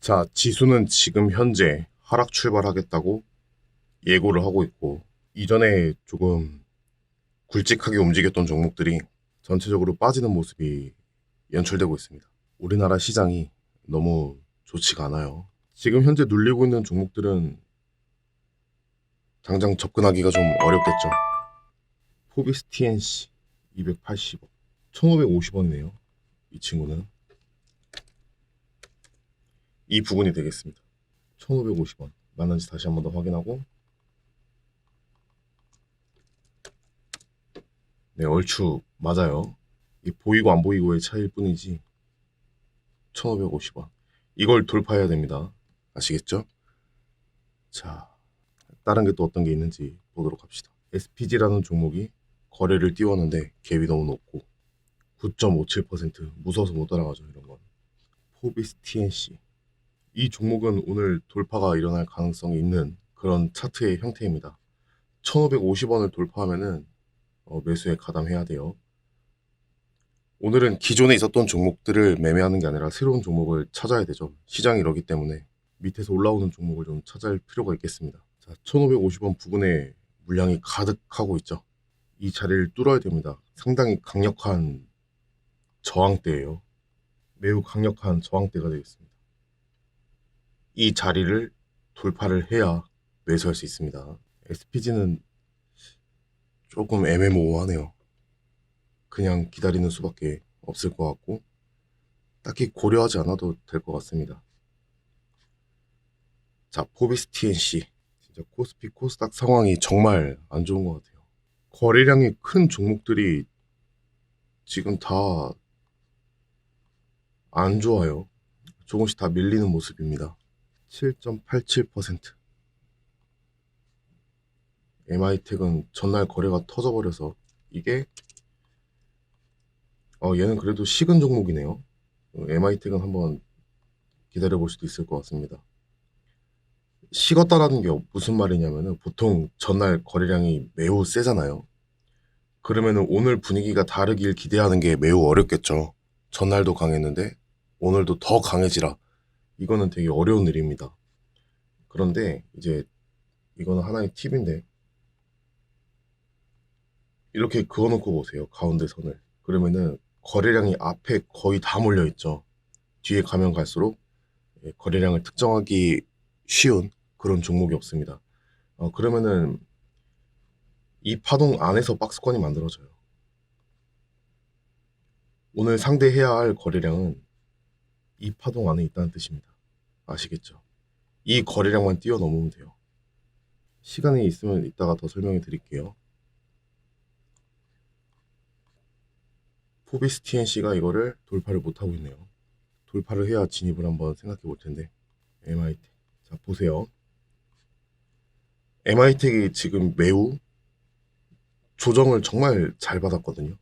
자, 지수는 지금 현재 하락 출발하겠다고 예고를 하고 있고, 이전에 조금 굵직하게 움직였던 종목들이 전체적으로 빠지는 모습이 연출되고 있습니다. 우리나라 시장이 너무 좋지가 않아요. 지금 현재 눌리고 있는 종목들은 당장 접근하기가 좀 어렵겠죠. 포비스 TNC 280원, 1550원이네요. 이 친구는 이 부분이 되겠습니다. 1550원 맞는지 다시 한번 더 확인하고, 네, 얼추 맞아요. 이 보이고 안 보이고의 차이일 뿐이지 1550원. 이걸 돌파해야 됩니다. 아시겠죠? 자, 다른 게 또 어떤 게 있는지 보도록 합시다. SPG라는 종목이 거래를 띄웠는데 갭이 너무 높고 9.57% 무서워서 못 따라가죠. 이런 건. 포비스 TNC. 이 종목은 오늘 돌파가 일어날 가능성이 있는 그런 차트의 형태입니다. 1550원을 돌파하면은 매수에 가담해야 돼요. 오늘은 기존에 있었던 종목들을 매매하는 게 아니라 새로운 종목을 찾아야 되죠. 시장이 이러기 때문에 밑에서 올라오는 종목을 좀 찾아야 필요가 있겠습니다. 자, 1550원 부근에 물량이 가득하고 있죠. 이 자리를 뚫어야 됩니다. 상당히 강력한 저항대예요. 매우 강력한 저항대가 되겠습니다. 이 자리를 돌파를 해야 매수할 수 있습니다. SPG는 조금 애매모호하네요. 그냥 기다리는 수밖에 없을 것 같고 딱히 고려하지 않아도 될 것 같습니다. 자, 포비스 TNC. 진짜 코스피 코스닥 상황이 정말 안 좋은 것 같아요. 거래량이 큰 종목들이 지금 다 안 좋아요. 조금씩 다 밀리는 모습입니다. 7.87%. MI텍은 전날 거래가 터져버려서 이게 얘는 그래도 식은 종목이네요. MI텍은 한번 기다려볼 수도 있을 것 같습니다. 식었다라는 게 무슨 말이냐면은 보통 전날 거래량이 매우 세잖아요. 그러면은 오늘 분위기가 다르길 기대하는 게 매우 어렵겠죠. 전날도 강했는데 오늘도 더 강해지라. 이거는 되게 어려운 일입니다. 그런데 이제 이거는 하나의 팁인데 이렇게 그어놓고 보세요. 가운데 선을. 그러면은 거래량이 앞에 거의 다 몰려 있죠. 뒤에 가면 갈수록 거래량을 특정하기 쉬운 그런 종목이 없습니다. 그러면은 이 파동 안에서 박스권이 만들어져요. 오늘 상대해야 할 거래량은 이 파동 안에 있다는 뜻입니다. 아시겠죠? 이 거래량만 뛰어넘으면 돼요. 시간이 있으면 이따가 더 설명해 드릴게요. 포비스 TNC가 이거를 돌파를 못하고 있네요. 돌파를 해야 진입을 한번 생각해 볼 텐데. MI텍. 자, 보세요. MI텍이 지금 매우 조정을 정말 잘 받았거든요.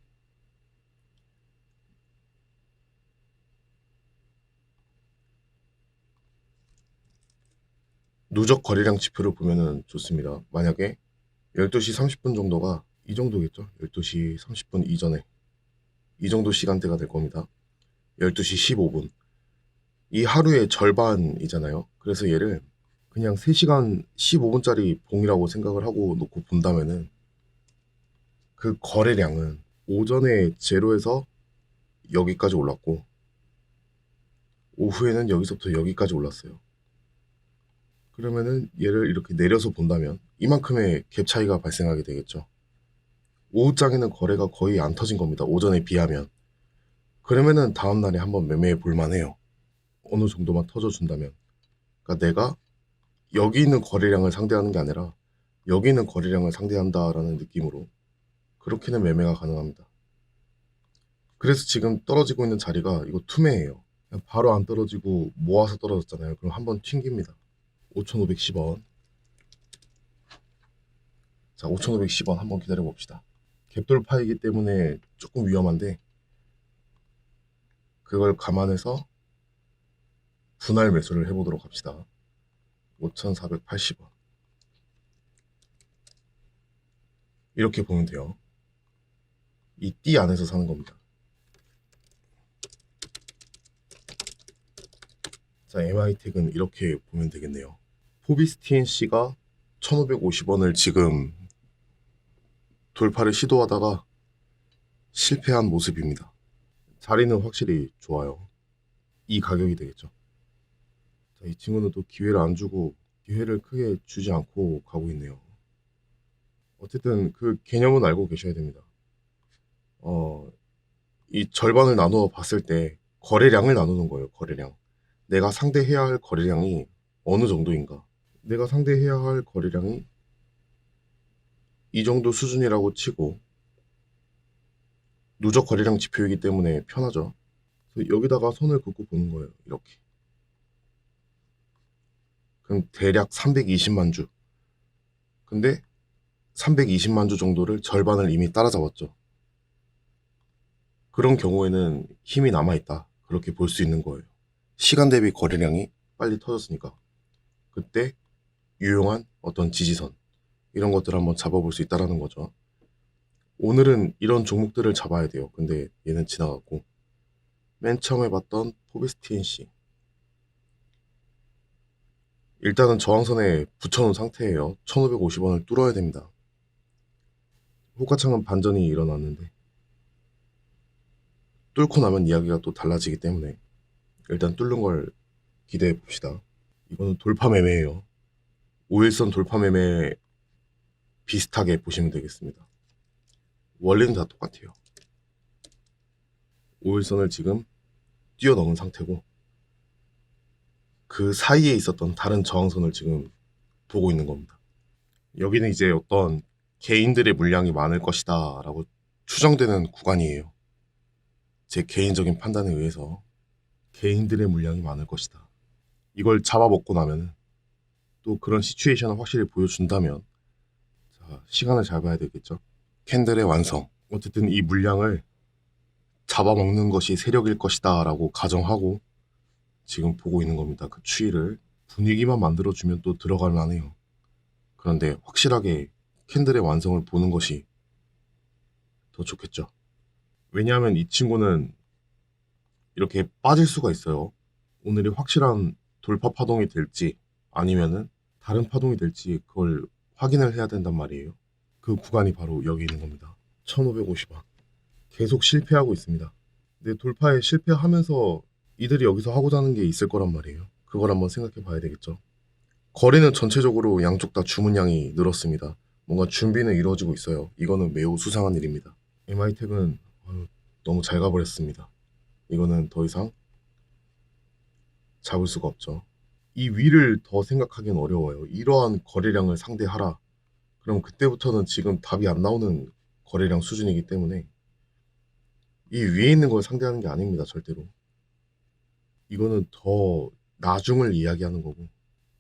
누적 거래량 지표를 보면은 좋습니다. 만약에 12시 30분 정도가 이 정도겠죠? 12시 30분 이전에 이 정도 시간대가 될 겁니다. 12시 15분. 이 하루의 절반이잖아요. 그래서 얘를 그냥 3시간 15분짜리 봉이라고 생각을 하고 놓고 본다면은 그 거래량은 오전에 제로에서 여기까지 올랐고 오후에는 여기서부터 여기까지 올랐어요. 그러면은 얘를 이렇게 내려서 본다면 이만큼의 갭 차이가 발생하게 되겠죠. 오후장에는 거래가 거의 안 터진 겁니다. 오전에 비하면. 그러면은 다음날에 한번 매매해 볼 만해요. 어느 정도만 터져준다면. 그러니까 내가 여기 있는 거래량을 상대하는 게 아니라 여기 있는 거래량을 상대한다라는 느낌으로 그렇게는 매매가 가능합니다. 그래서 지금 떨어지고 있는 자리가 이거 투매예요. 그냥 바로 안 떨어지고 모아서 떨어졌잖아요. 그럼 한번 튕깁니다. 5,510원. 자, 5,510원 한번 기다려 봅시다. 갭돌파이기 때문에 조금 위험한데 그걸 감안해서 분할 매수를 해보도록 합시다. 5,480원. 이렇게 보면 돼요. 이 띠 안에서 사는 겁니다. 자, MI택은 이렇게 보면 되겠네요. 포비스TNC가 1550원을 지금 돌파를 시도하다가 실패한 모습입니다. 자리는 확실히 좋아요. 이 가격이 되겠죠. 자, 이 친구는 또 기회를 안 주고 기회를 크게 주지 않고 가고 있네요. 어쨌든 그 개념은 알고 계셔야 됩니다. 이 절반을 나누어 봤을 때 거래량을 나누는 거예요. 거래량. 내가 상대해야 할 거래량이 어느 정도인가. 내가 상대해야 할 거래량이 이 정도 수준이라고 치고 누적 거래량 지표이기 때문에 편하죠. 그래서 여기다가 선을 긋고 보는 거예요. 이렇게. 그럼 대략 320만 주. 근데 320만 주 정도를 절반을 이미 따라잡았죠. 그런 경우에는 힘이 남아있다. 그렇게 볼 수 있는 거예요. 시간 대비 거래량이 빨리 터졌으니까. 그때 유용한 어떤 지지선 이런 것들을 한번 잡아볼 수 있다는 거죠. 오늘은 이런 종목들을 잡아야 돼요. 근데 얘는 지나갔고 맨 처음에 봤던 포비스TNC 일단은 저항선에 붙여놓은 상태예요. 1550원을 뚫어야 됩니다. 호가창은 반전이 일어났는데 뚫고 나면 이야기가 또 달라지기 때문에 일단 뚫는 걸 기대해 봅시다. 이거는 돌파 매매예요. 5일선 돌파 매매 비슷하게 보시면 되겠습니다. 원리는 다 똑같아요. 5일선을 지금 뛰어넘은 상태고 그 사이에 있었던 다른 저항선을 지금 보고 있는 겁니다. 여기는 이제 어떤 개인들의 물량이 많을 것이다 라고 추정되는 구간이에요. 제 개인적인 판단에 의해서 개인들의 물량이 많을 것이다. 이걸 잡아먹고 나면 또 그런 시츄에이션을 확실히 보여준다면 자, 시간을 잘 봐야 되겠죠. 캔들의 완성. 어쨌든 이 물량을 잡아먹는 것이 세력일 것이다 라고 가정하고 지금 보고 있는 겁니다. 그 추이를 분위기만 만들어주면 또 들어갈 만해요. 그런데 확실하게 캔들의 완성을 보는 것이 더 좋겠죠. 왜냐하면 이 친구는 이렇게 빠질 수가 있어요. 오늘이 확실한 돌파 파동이 될지 아니면은 다른 파동이 될지 그걸 확인을 해야 된단 말이에요. 그 구간이 바로 여기 있는 겁니다. 1550원. 계속 실패하고 있습니다. 근데 돌파에 실패하면서 이들이 여기서 하고자 하는 게 있을 거란 말이에요. 그걸 한번 생각해 봐야 되겠죠. 거래는 전체적으로 양쪽 다 주문량이 늘었습니다. 뭔가 준비는 이루어지고 있어요. 이거는 매우 수상한 일입니다. MI택은 너무 잘 가버렸습니다. 이거는 더 이상 잡을 수가 없죠. 이 위를 더 생각하기는 어려워요. 이러한 거래량을 상대하라. 그럼 그때부터는 지금 답이 안 나오는 거래량 수준이기 때문에 이 위에 있는 걸 상대하는 게 아닙니다. 절대로. 이거는 더 나중을 이야기하는 거고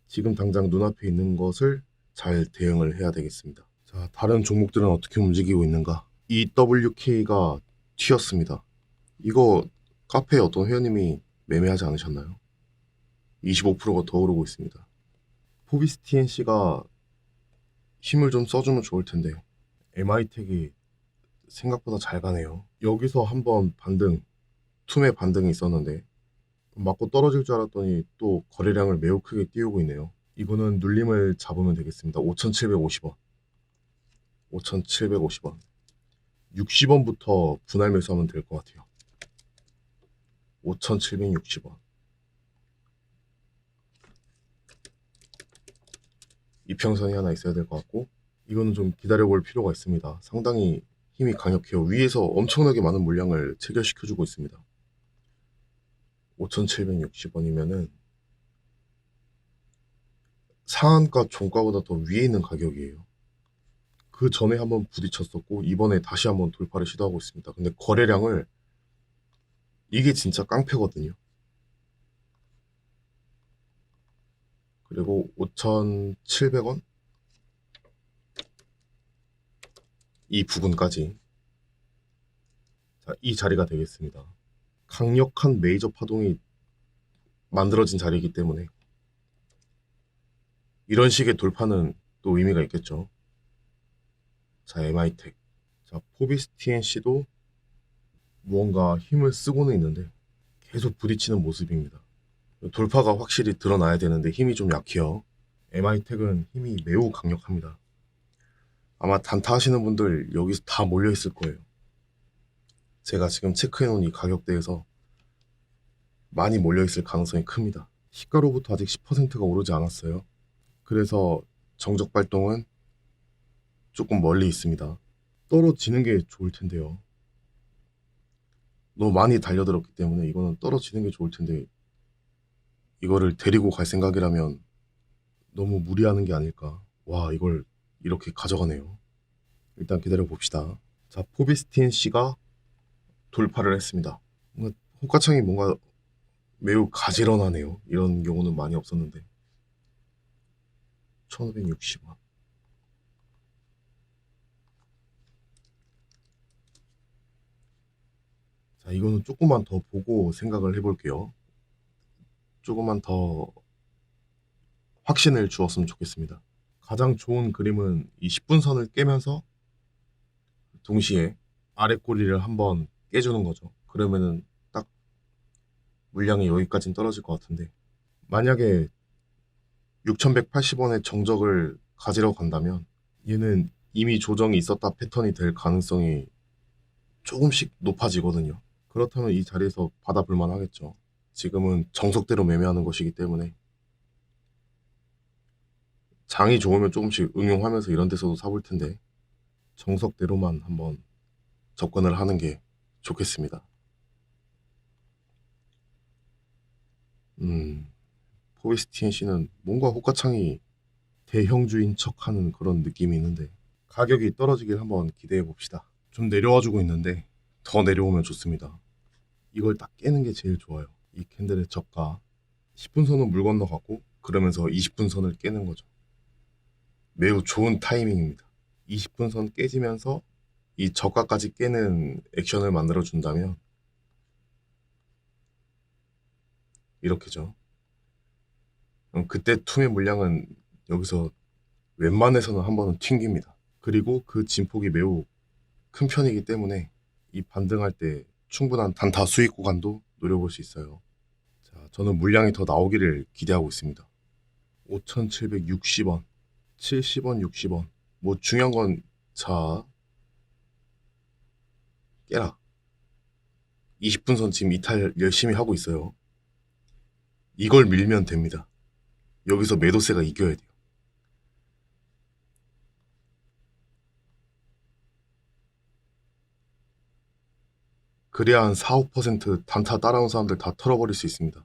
지금 당장 눈앞에 있는 것을 잘 대응을 해야 되겠습니다. 자, 다른 종목들은 어떻게 움직이고 있는가? EWK가 튀었습니다. 이거 카페에 어떤 회원님이 매매하지 않으셨나요? 25%가 더 오르고 있습니다. 포비스TNC가 힘을 좀 써주면 좋을 텐데 MI택이 생각보다 잘 가네요. 여기서 한번 반등, 툼의 반등이 있었는데 맞고 떨어질 줄 알았더니 또 거래량을 매우 크게 띄우고 있네요. 이거는 눌림을 잡으면 되겠습니다. 5,750원. 5,750원. 60원부터 분할 매수하면 될 것 같아요. 5,760원. 이평선이 하나 있어야 될 것 같고 이거는 좀 기다려볼 필요가 있습니다. 상당히 힘이 강력해요. 위에서 엄청나게 많은 물량을 체결시켜주고 있습니다. 5,760원이면은 상한가 종가보다 더 위에 있는 가격이에요. 그 전에 한번 부딪혔었고 이번에 다시 한번 돌파를 시도하고 있습니다. 근데 거래량을 이게 진짜 깡패거든요. 그리고 5,700원 이 부근까지 자, 이 자리가 되겠습니다. 강력한 메이저 파동이 만들어진 자리이기 때문에 이런 식의 돌파는 또 의미가 있겠죠. 자, MI택. 자, 포비스TNC도 무언가 힘을 쓰고는 있는데 계속 부딪히는 모습입니다. 돌파가 확실히 드러나야 되는데 힘이 좀 약해요. MI텍은 힘이 매우 강력합니다. 아마 단타 하시는 분들 여기서 다 몰려 있을 거예요. 제가 지금 체크해 놓은 이 가격대에서 많이 몰려 있을 가능성이 큽니다. 시가로부터 아직 10%가 오르지 않았어요. 그래서 정적 발동은 조금 멀리 있습니다. 떨어지는 게 좋을 텐데요. 너무 많이 달려들었기 때문에 이거는 떨어지는 게 좋을 텐데 이거를 데리고 갈 생각이라면 너무 무리하는 게 아닐까. 와, 이걸 이렇게 가져가네요. 일단 기다려 봅시다. 자, 포비스틴 씨가 돌파를 했습니다. 호가창이 뭔가 매우 가지런하네요. 이런 경우는 많이 없었는데. 1560원. 자, 이거는 조금만 더 보고 생각을 해볼게요. 조금만 더 확신을 주었으면 좋겠습니다. 가장 좋은 그림은 이 10분 선을 깨면서 동시에 아래 꼬리를 한번 깨주는 거죠. 그러면은 딱 물량이 여기까지는 떨어질 것 같은데 만약에 6180원의 정적을 가지러 간다면 얘는 이미 조정이 있었다 패턴이 될 가능성이 조금씩 높아지거든요. 그렇다면 이 자리에서 받아볼 만하겠죠. 지금은 정석대로 매매하는 것이기 때문에 장이 좋으면 조금씩 응용하면서 이런 데서도 사볼 텐데 정석대로만 한번 접근을 하는 게 좋겠습니다. 포비스틴 씨는 뭔가 호가창이 대형주인 척하는 그런 느낌이 있는데 가격이 떨어지길 한번 기대해 봅시다. 좀 내려와주고 있는데 더 내려오면 좋습니다. 이걸 딱 깨는 게 제일 좋아요. 이 캔들의 저가 10분 선은 물 건너갔고 그러면서 20분 선을 깨는 거죠. 매우 좋은 타이밍입니다. 20분 선 깨지면서 이 저가까지 깨는 액션을 만들어 준다면 이렇게죠. 그때 투매 물량은 여기서 웬만해서는 한 번은 튕깁니다. 그리고 그 진폭이 매우 큰 편이기 때문에 이 반등할 때 충분한 단타 수익 구간도 노려볼 수 있어요. 자, 저는 물량이 더 나오기를 기대하고 있습니다. 5,760원, 70원, 60원. 뭐 중요한 건 자, 깨라. 20분 선 지금 이탈 열심히 하고 있어요. 이걸 밀면 됩니다. 여기서 매도세가 이겨야 돼요. 그래야 한 4, 5% 단타 따라온 사람들 다 털어버릴 수 있습니다.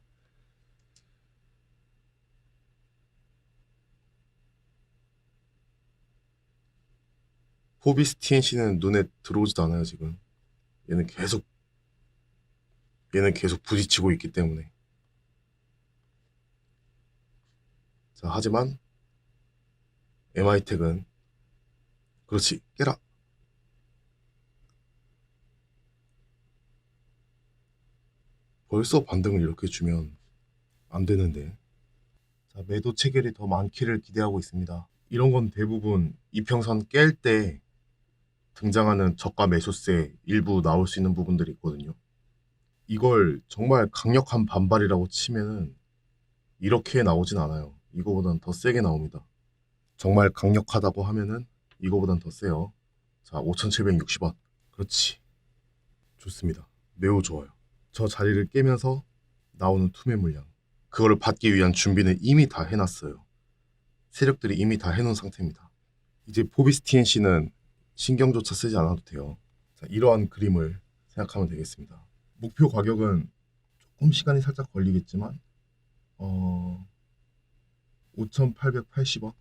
포비스 TNC는 눈에 들어오지도 않아요, 지금. 얘는 계속, 얘는 계속 부딪히고 있기 때문에. 자, 하지만 MI텍은 그렇지, 깨라. 벌써 반등을 이렇게 주면 안 되는데. 자, 매도 체결이 더 많기를 기대하고 있습니다. 이런 건 대부분 이평선 깰 때 등장하는 저가 매수세 일부 나올 수 있는 부분들이 있거든요. 이걸 정말 강력한 반발이라고 치면은 이렇게 나오진 않아요. 이거보단 더 세게 나옵니다. 정말 강력하다고 하면은 이거보단 더 세요. 자, 5,760원. 그렇지. 좋습니다. 매우 좋아요. 저 자리를 깨면서 나오는 투매 물량. 그거를 받기 위한 준비는 이미 다 해놨어요. 세력들이 이미 다 해놓은 상태입니다. 이제 포비스 TNC는 신경조차 쓰지 않아도 돼요. 자, 이러한 그림을 생각하면 되겠습니다. 목표 가격은 조금 시간이 살짝 걸리겠지만 5,880원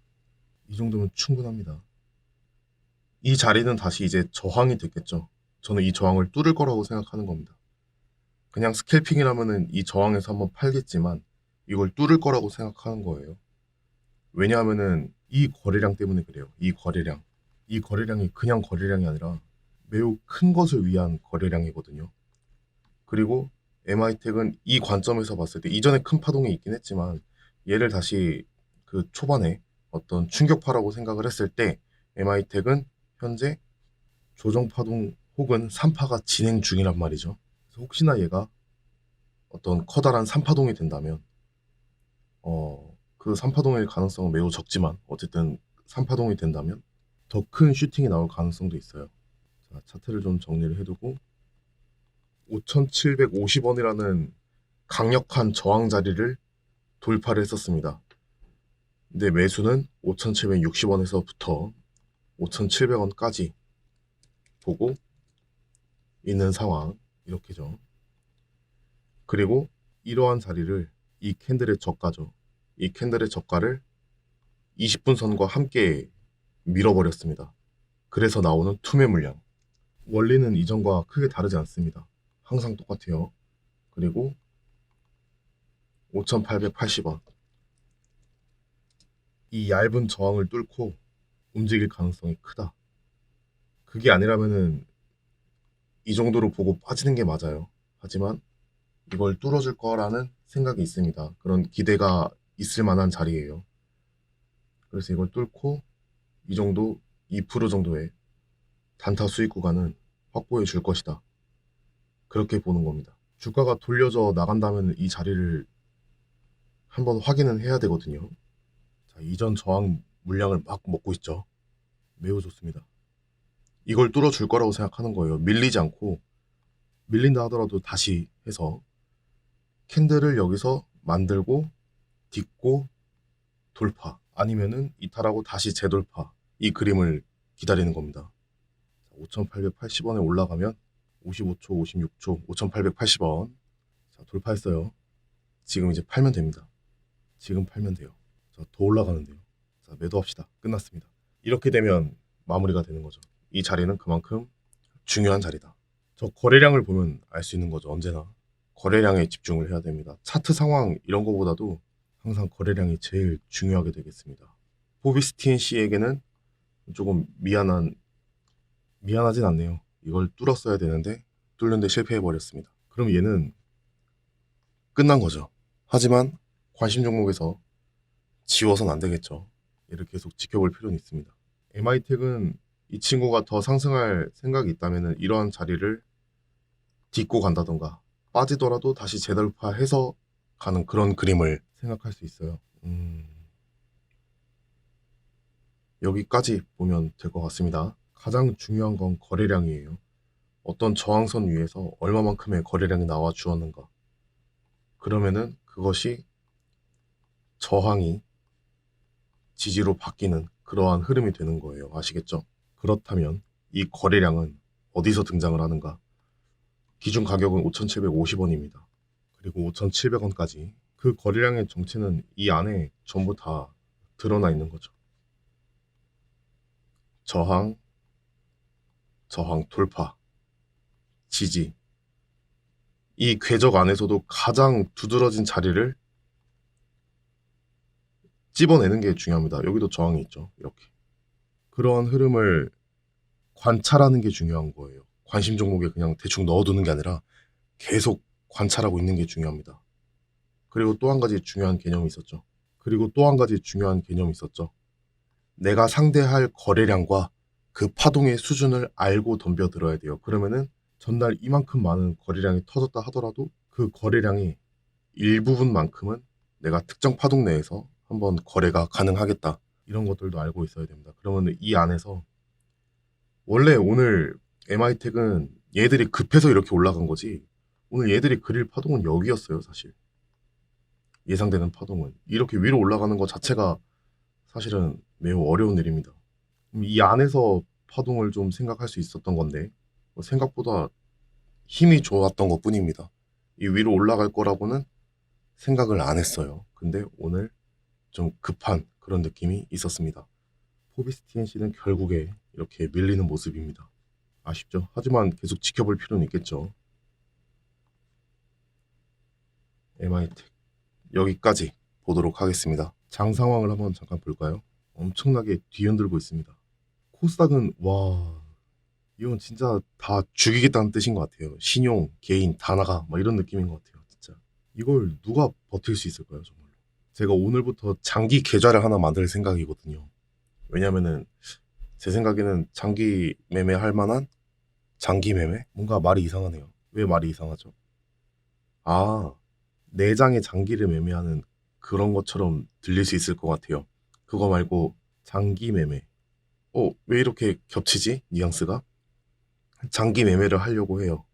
이 정도면 충분합니다. 이 자리는 다시 이제 저항이 됐겠죠. 저는 이 저항을 뚫을 거라고 생각하는 겁니다. 그냥 스캘핑이라면은 이 저항에서 한번 팔겠지만 이걸 뚫을 거라고 생각하는 거예요. 왜냐하면은 이 거래량 때문에 그래요. 이 거래량. 이 거래량이 그냥 거래량이 아니라 매우 큰 것을 위한 거래량이거든요. 그리고 MI텍은 이 관점에서 봤을 때 이전에 큰 파동이 있긴 했지만 얘를 다시 그 초반에 어떤 충격파라고 생각을 했을 때 MI텍은 현재 조정 파동 혹은 3파가 진행 중이란 말이죠. 그래서 혹시나 얘가 어떤 커다란 3파동이 된다면 그 3파동일 가능성은 매우 적지만 어쨌든 3파동이 된다면 더 큰 슈팅이 나올 가능성도 있어요. 자, 차트를 좀 정리를 해두고 5,750원이라는 강력한 저항 자리를 돌파를 했었습니다. 근데 매수는 5,760원에서부터 5,700원까지 보고 있는 상황 이렇게죠. 그리고 이러한 자리를 이 캔들의 저가죠. 이 캔들의 저가를 20분 선과 함께 밀어버렸습니다. 그래서 나오는 투매 물량. 원리는 이전과 크게 다르지 않습니다. 항상 똑같아요. 그리고 5,880원. 이 얇은 저항을 뚫고 움직일 가능성이 크다. 그게 아니라면은 이 정도로 보고 빠지는 게 맞아요. 하지만 이걸 뚫어줄 거라는 생각이 있습니다. 그런 기대가 있을 만한 자리예요. 그래서 이걸 뚫고 이 정도 2% 정도의 단타 수익 구간은 확보해 줄 것이다. 그렇게 보는 겁니다. 주가가 돌려져 나간다면 이 자리를 한번 확인은 해야 되거든요. 자, 이전 저항 물량을 막 먹고 있죠. 매우 좋습니다. 이걸 뚫어줄 거라고 생각하는 거예요. 밀리지 않고 밀린다 하더라도 다시 해서 캔들을 여기서 만들고 딛고 돌파 아니면은 이탈하고 다시 재돌파 이 그림을 기다리는 겁니다. 5,880원에 올라가면 55초, 56초, 5,880원 자, 돌파했어요. 지금 이제 팔면 됩니다. 지금 팔면 돼요. 자, 더 올라가는데요. 자, 매도합시다. 끝났습니다. 이렇게 되면 마무리가 되는 거죠. 이 자리는 그만큼 중요한 자리다. 저 거래량을 보면 알 수 있는 거죠. 언제나 거래량에 집중을 해야 됩니다. 차트 상황 이런 거보다도 항상 거래량이 제일 중요하게 되겠습니다. 포비스틴 씨에게는 조금 미안하진 않네요. 이걸 뚫었어야 되는데 뚫는데 실패해버렸습니다. 그럼 얘는 끝난 거죠. 하지만 관심 종목에서 지워선 안 되겠죠. 얘를 계속 지켜볼 필요는 있습니다. MI텍은 이 친구가 더 상승할 생각이 있다면 이러한 자리를 딛고 간다던가 빠지더라도 다시 재돌파해서 가는 그런 그림을 생각할 수 있어요. 여기까지 보면 될 것 같습니다. 가장 중요한 건 거래량이에요. 어떤 저항선 위에서 얼마만큼의 거래량이 나와 주었는가. 그러면은 그것이 저항이 지지로 바뀌는 그러한 흐름이 되는 거예요. 아시겠죠? 그렇다면 이 거래량은 어디서 등장을 하는가? 기준 가격은 5,750원입니다. 그리고 5,700원까지. 그 거래량의 정체는 이 안에 전부 다 드러나 있는 거죠. 저항, 저항 돌파, 지지. 이 궤적 안에서도 가장 두드러진 자리를 찝어내는 게 중요합니다. 여기도 저항이 있죠. 이렇게. 그러한 흐름을 관찰하는 게 중요한 거예요. 관심 종목에 그냥 대충 넣어두는 게 아니라 계속 관찰하고 있는 게 중요합니다. 그리고 또 한 가지 중요한 개념이 있었죠. 내가 상대할 거래량과 그 파동의 수준을 알고 덤벼들어야 돼요. 그러면은 전날 이만큼 많은 거래량이 터졌다 하더라도 그 거래량의 일부분만큼은 내가 특정 파동 내에서 한번 거래가 가능하겠다. 이런 것들도 알고 있어야 됩니다. 그러면 이 안에서 원래 오늘 MI텍은 얘들이 급해서 이렇게 올라간 거지 오늘 얘들이 그릴 파동은 여기였어요. 사실 예상되는 파동은 이렇게 위로 올라가는 것 자체가 사실은 매우 어려운 일입니다. 이 안에서 파동을 좀 생각할 수 있었던 건데 생각보다 힘이 좋았던 것 뿐입니다. 이 위로 올라갈 거라고는 생각을 안 했어요. 근데 오늘 좀 급한 그런 느낌이 있었습니다. 포비스TNC는 결국에 이렇게 밀리는 모습입니다. 아쉽죠? 하지만 계속 지켜볼 필요는 있겠죠. MI텍 여기까지 보도록 하겠습니다. 장 상황을 한번 잠깐 볼까요? 엄청나게 뒤흔들고 있습니다. 코스닥은 와 이건 진짜 다 죽이겠다는 뜻인 것 같아요. 신용, 개인, 다 나가 막 이런 느낌인 것 같아요. 진짜 이걸 누가 버틸 수 있을까요? 정말로 제가 오늘부터 장기 계좌를 하나 만들 생각이거든요. 왜냐면은 제 생각에는 장기 매매할 만한 장기 매매? 뭔가 말이 이상하네요. 왜 말이 이상하죠? 아, 내장의 장기를 매매하는 그런 것처럼 들릴 수 있을 것 같아요. 그거 말고 장기 매매. 왜 이렇게 겹치지? 뉘앙스가? 장기 매매를 하려고 해요.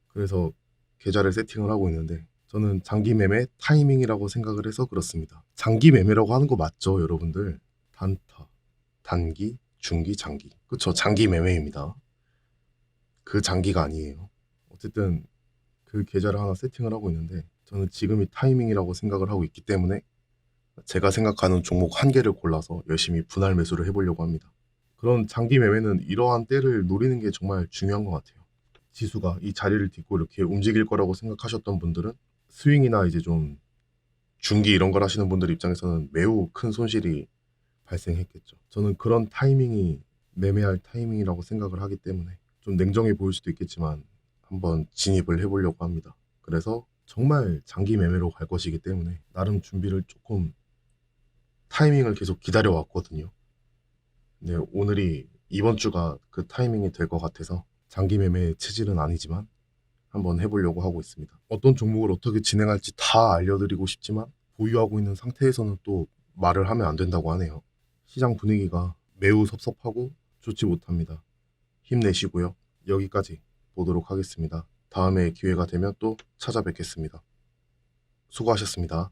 그래서 계좌를 세팅을 하고 있는데 저는 장기 매매 타이밍이라고 생각을 해서 그렇습니다. 장기 매매라고 하는 거 맞죠, 여러분들? 단타, 단기, 중기, 장기. 그쵸, 장기 매매입니다. 그 장기가 아니에요. 어쨌든 그 계좌를 하나 세팅을 하고 있는데 저는 지금이 타이밍이라고 생각을 하고 있기 때문에 제가 생각하는 종목 한 개를 골라서 열심히 분할 매수를 해보려고 합니다. 그런 장기 매매는 이러한 때를 노리는 게 정말 중요한 것 같아요. 지수가 이 자리를 딛고 이렇게 움직일 거라고 생각하셨던 분들은 스윙이나 이제 좀 중기 이런 걸 하시는 분들 입장에서는 매우 큰 손실이 발생했겠죠. 저는 그런 타이밍이 매매할 타이밍이라고 생각을 하기 때문에 좀 냉정해 보일 수도 있겠지만 한번 진입을 해보려고 합니다. 그래서 정말 장기 매매로 갈 것이기 때문에 나름 준비를 조금 타이밍을 계속 기다려 왔거든요. 네, 오늘이 이번 주가 그 타이밍이 될 것 같아서 장기 매매 체질은 아니지만 한번 해보려고 하고 있습니다. 어떤 종목을 어떻게 진행할지 다 알려드리고 싶지만 보유하고 있는 상태에서는 또 말을 하면 안 된다고 하네요. 시장 분위기가 매우 섭섭하고 좋지 못합니다. 힘내시고요. 여기까지 보도록 하겠습니다. 다음에 기회가 되면 또 찾아뵙겠습니다. 수고하셨습니다.